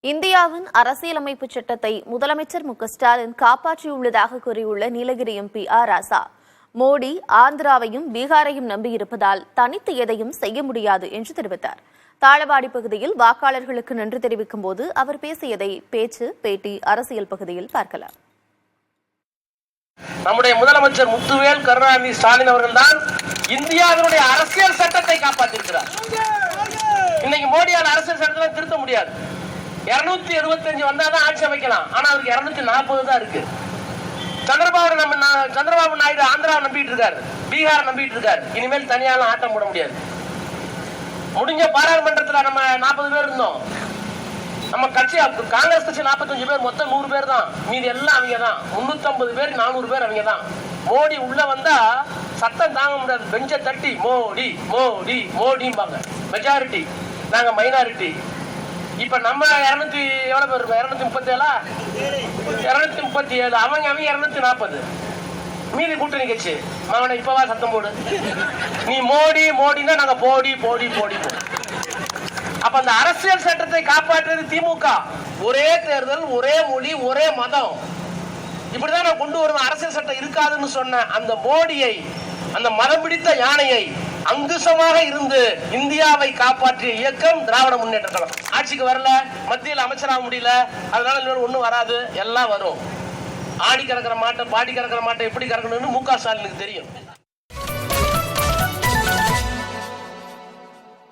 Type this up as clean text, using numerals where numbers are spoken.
இந்தியாவின் அரசியலமைப்பு சட்டத்தை முதலமைச்சர் மு.க.ஸ்டாலின் காப்பாற்றியுள்ளதாக கூறியுள்ள நீலகிரி எம்பி ராசா, மோடி ஆந்திராவையும் பீகாரையும் நம்பியிருப்பதால் தனித்து எதையும் செய்ய முடியாது என்று தெரிவித்தார். தாளவாடி பகுதியில் வாக்காளர்களுக்கு நன்றி தெரிவிக்கும் போது அவர் பேசியதை பேட்டி அரசியல் பகுதியில் பார்க்கலாம். நம்முடைய முதலமைச்சர் முத்துவேல் கருணாநிதி ஸ்டாலின் அவர்கள் தான் இந்தியாவினுடைய அரசியல் சட்டத்தை காப்பாற்றிருக்கிறார். இன்னைக்கு மோடியால் அரசியல் சட்டத்தை திருத்த முடியாது. 275 வந்தாதான் ஆட்சி அமைக்கலாம். ஆனா அவருக்கு 240 தான் இருக்கு. சந்திரபாபு நாயுடு ஆந்திராவை நம்பிட்டு இருக்காரு, பீகாரை நம்பிட்டு இருக்காரு. இனிமேல் தனியால ஆட்டம் போட முடியாது. முடிஞ்ச பாராளுமன்றத்தில் நம்ம 40 பேர் இருந்தோம். நம்ம கட்சி காங்கிரஸ் கட்சி 45 பேர், மொத்தம் 100 பேர் தான். மீதி எல்லாம் அவங்க தான். 350 பேர் 400 பேர் அவங்க தான். மோடி உள்ள வந்தா சத்தம் தாங்க முடியாது. பெஞ்சை தட்டி மோடி மோடி மோடிம்பாங்க. மெஜாரிட்டி, நாங்க மைனாரிட்டி. இப்ப நம்ம 200 எவ்வளவு பேர் இருக்கோம்? 237. அவங்க 240. மீதி கூட்டணி கட்சி மகனை இப்பவா சத்தம் போடு. நீ மோடி மோடினா நாங்க போடி போடி போடி. அப்ப அந்த அரசியல் சட்டத்தை காப்பாற்றுறது திமுக. ஒரே தேர்தல், ஒரே மொழி, ஒரே மதம், இப்படிதான் நான் கொண்டு வருவேன். அரசியல் சட்டம் இருக்காதுன்னு சொன்ன அந்த மோடியை, அந்த மதம் பிடித்த யானையை அங்குசமாக இருந்து இந்தியாவை காப்பாற்றிய இயக்கம் திராவிட முன்னேற்ற கழகம். ஆட்சிக்கு வரல, மத்தியில் அமைச்சராக முடியல, அதனால ஒன்னும் வராது. எல்லாம் வரும். ஆடி கறக்கிற மாட்டை பாடி கறக்கிற மாட்டை எப்படி கறக்கணும்னு மு.க. ஸ்டாலினுக்கு தெரியும்.